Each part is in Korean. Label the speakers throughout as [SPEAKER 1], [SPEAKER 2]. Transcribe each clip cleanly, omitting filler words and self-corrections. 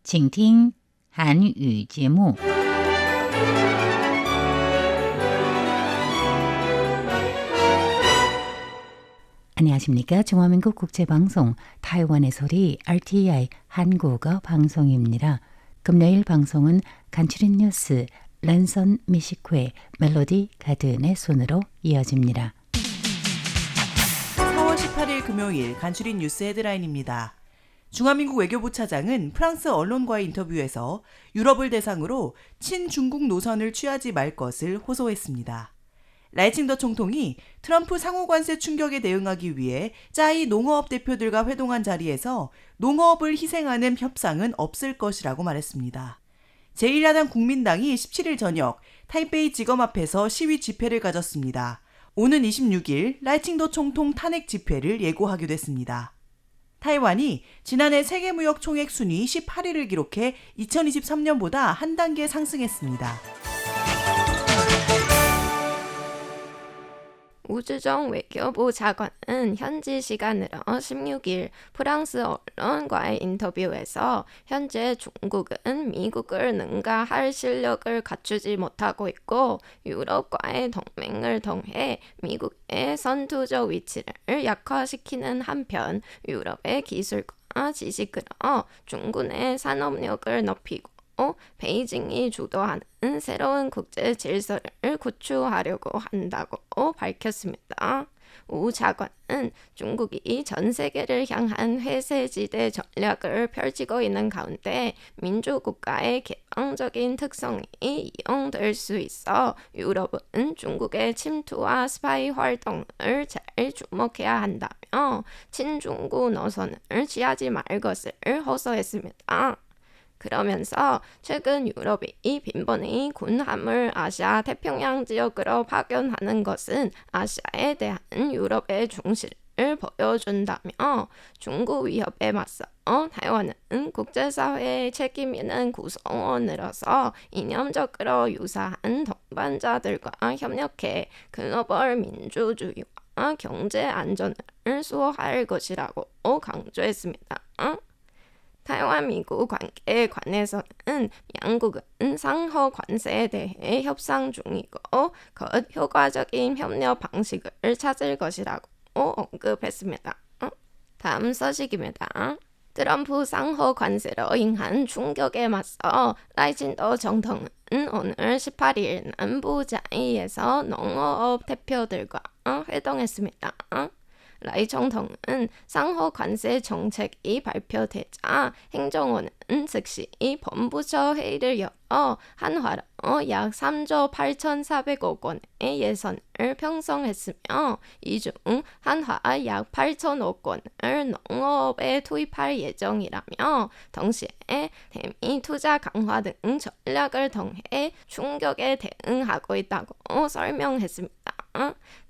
[SPEAKER 1] 请听韩语节目。 안녕하십니까? 중화민국 국제방송 타이완의 소리 RTI 한국어 방송입니다. 금요일 방송은 간추린 뉴스 랜선 미식회 멜로디 가든의 손으로 이어집니다.
[SPEAKER 2] 4월 18일 금요일 간추린 뉴스 헤드라인입니다. 중화민국 외교부 차장은 프랑스 언론과의 인터뷰에서 유럽을 대상으로 친중국 노선을 취하지 말 것을 호소했습니다. 라이칭더 총통이 트럼프 상호관세 충격에 대응하기 위해 짜이 농어업 대표들과 회동한 자리에서 농어업을 희생하는 협상은 없을 것이라고 말했습니다. 제1야당 국민당이 17일 저녁 타이베이 지검 앞에서 시위 집회를 가졌습니다. 오는 26일 라이칭더 총통 탄핵 집회를 예고하기도 했습니다. 타이완이 지난해 세계무역 총액 순위 18위를 기록해 2023년보다 한 단계 상승했습니다.
[SPEAKER 3] 우주정 외교부 장관은 현지 시간으로 16일 프랑스 언론과의 인터뷰에서 현재 중국은 미국을 능가할 실력을 갖추지 못하고 있고 유럽과의 동맹을 통해 미국의 선두적 위치를 약화시키는 한편 유럽의 기술과 지식으로 중국의 산업력을 높이고 베이징이 주도하는 새로운 국제 질서를 구축하려고 한다고 밝혔습니다. 우 장관은 중국이 전 세계를 향한 회세지대 전략을 펼치고 있는 가운데 민주국가의 개방적인 특성이 이용될 수 있어 유럽은 중국의 침투와 스파이 활동을 잘 주목해야 한다며 친중국 노선을 취하지 말 것을 호소했습니다. 그러면서 최근 유럽이 빈번히 군함을 아시아 태평양 지역으로 파견하는 것은 아시아에 대한 유럽의 중시를 보여준다며 중국 위협에 맞서 타이완은 국제사회의 책임 있는 구성원으로서 이념적으로 유사한 동반자들과 협력해 글로벌 민주주의와 경제 안전을 수호할 것이라고 강조했습니다. 타이완 미국 관계에 관해서는 양국은 상호 관세에 대해 협상 중이고 곧 효과적인 협력 방식을 찾을 것이라고 언급했습니다. 다음 소식입니다. 트럼프 상호 관세로 인한 충격에 맞서 라이칭더总统은 오늘 18일 남부 자이에서 농어업 대표들과 회동했습니다. 라이 총통은 상호 관세 정책이 발표되자 행정원은 즉시 본부처 회의를 열어 한화로 약 3조 8,400억 원의 예산을 편성했으며 이 중 한화 약 8,000억 원을 농업에 투입할 예정이라며 동시에 대미 투자 강화 등 전략을 통해 충격에 대응하고 있다고 설명했습니다.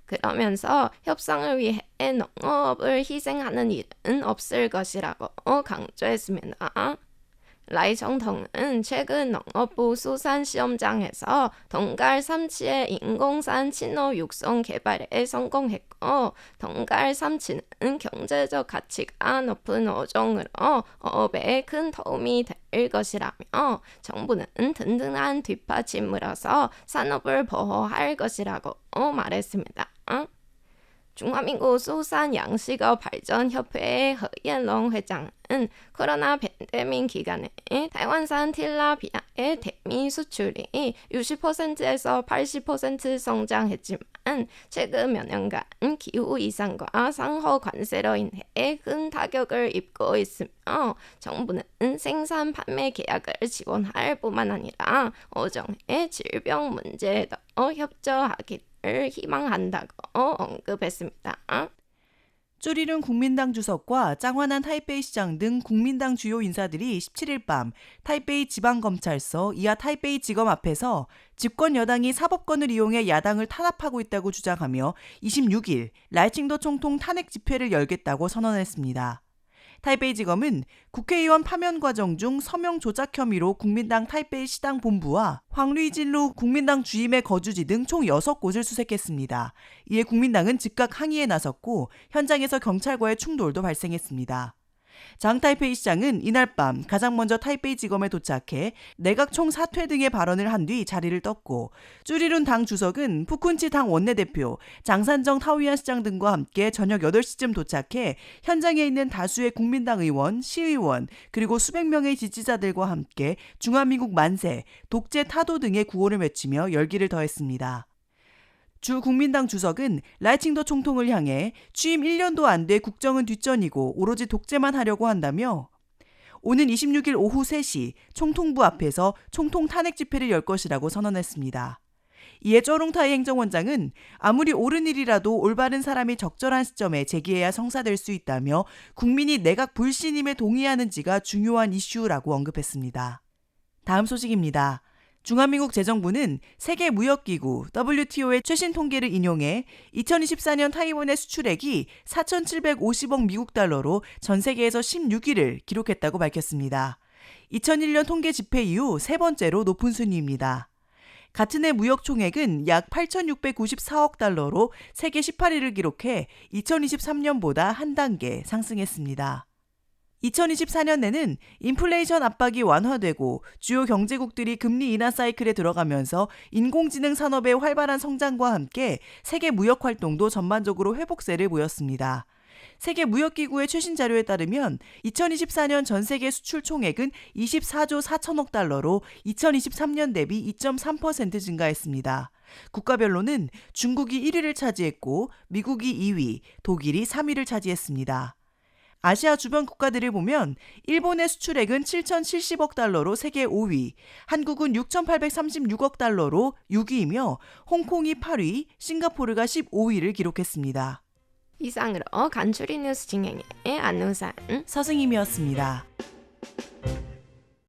[SPEAKER 3] 그러면서 협상을 위해 농업을 희생하는 일은 없을 것이라고 강조했습니다. 라이 총통은 최근 농업부 수산시험장에서 동갈 삼치의 인공산 친호 육성 개발에 성공했고 동갈 삼치는 경제적 가치가 높은 어종으로 어업에 큰 도움이 될 것이라며 정부는 든든한 뒷받침으로서 산업을 보호할 것이라고 말했습니다. 중화민국 수산양식업 발전협회의 허옌롱 회장은 코로나 팬데믹 기간에 타이완산 틸라피아의 대미 수출이 60%에서 80% 성장했지만 최근 몇 년간 기후 이상과 상호 관세로 인해 큰 타격을 입고 있으며 정부는 생산 판매 계약을 지원할 뿐만 아니라 어종의 질병 문제에도 협조하기를 희망한다고 언급했습니다.
[SPEAKER 2] 쪼리른 국민당 주석과 짱화난 타이베이 시장 등 국민당 주요 인사들이 17일 밤 타이베이 지방검찰서 이하 타이베이 지검 앞에서 집권 여당이 사법권을 이용해 야당을 탄압하고 있다고 주장하며 26일 라이칭더 총통 탄핵 집회를 열겠다고 선언했습니다. 타이베이지검은 국회의원 파면 과정 중 서명 조작 혐의로 국민당 타이베이 시당 본부와 황류이진루 국민당 주임의 거주지 등 총 6곳을 수색했습니다. 이에 국민당은 즉각 항의에 나섰고 현장에서 경찰과의 충돌도 발생했습니다. 장 타이페이 시장은 이날 밤 가장 먼저 타이페이 지검에 도착해 내각 총사퇴 등의 발언을 한 뒤 자리를 떴고, 쭈리룬 당 주석은 푸쿤치 당 원내대표, 장산정 타오이안 시장 등과 함께 저녁 8시쯤 도착해 현장에 있는 다수의 국민당 의원, 시의원, 그리고 수백 명의 지지자들과 함께 중화민국 만세, 독재 타도 등의 구호를 외치며 열기를 더했습니다. 주 국민당 주석은 라이칭더 총통을 향해 취임 1년도 안 돼 국정은 뒷전이고 오로지 독재만 하려고 한다며 오는 26일 오후 3시 총통부 앞에서 총통 탄핵 집회를 열 것이라고 선언했습니다. 이에 쩌룽타이 행정원장은 아무리 옳은 일이라도 올바른 사람이 적절한 시점에 제기해야 성사될 수 있다며 국민이 내각 불신임에 동의하는지가 중요한 이슈라고 언급했습니다. 다음 소식입니다. 중화민국 재정부는 세계무역기구 WTO의 최신 통계를 인용해 2024년 타이완의 수출액이 4,750억 미국 달러로 전 세계에서 16위를 기록했다고 밝혔습니다. 2001년 통계 집계 이후 세 번째로 높은 순위입니다. 같은 해 무역 총액은 약 8,694억 달러로 세계 18위를 기록해 2023년보다 한 단계 상승했습니다. 2024년에는 인플레이션 압박이 완화되고 주요 경제국들이 금리 인하 사이클에 들어가면서 인공지능 산업의 활발한 성장과 함께 세계 무역 활동도 전반적으로 회복세를 보였습니다. 세계무역기구의 최신 자료에 따르면 2024년 전 세계 수출 총액은 24조 4천억 달러로 2023년 대비 2.3% 증가했습니다. 국가별로는 중국이 1위를 차지했고 미국이 2위, 독일이 3위를 차지했습니다. 아시아 주변 국가들을 보면 일본의 수출액은 7,070억 달러로 세계 5위, 한국은 6,836억 달러로 6위이며 홍콩이 8위, 싱가포르가 15위를 기록했습니다.
[SPEAKER 3] 이상으로 간추린 뉴스 진행의 안우산
[SPEAKER 2] 서승임이었습니다.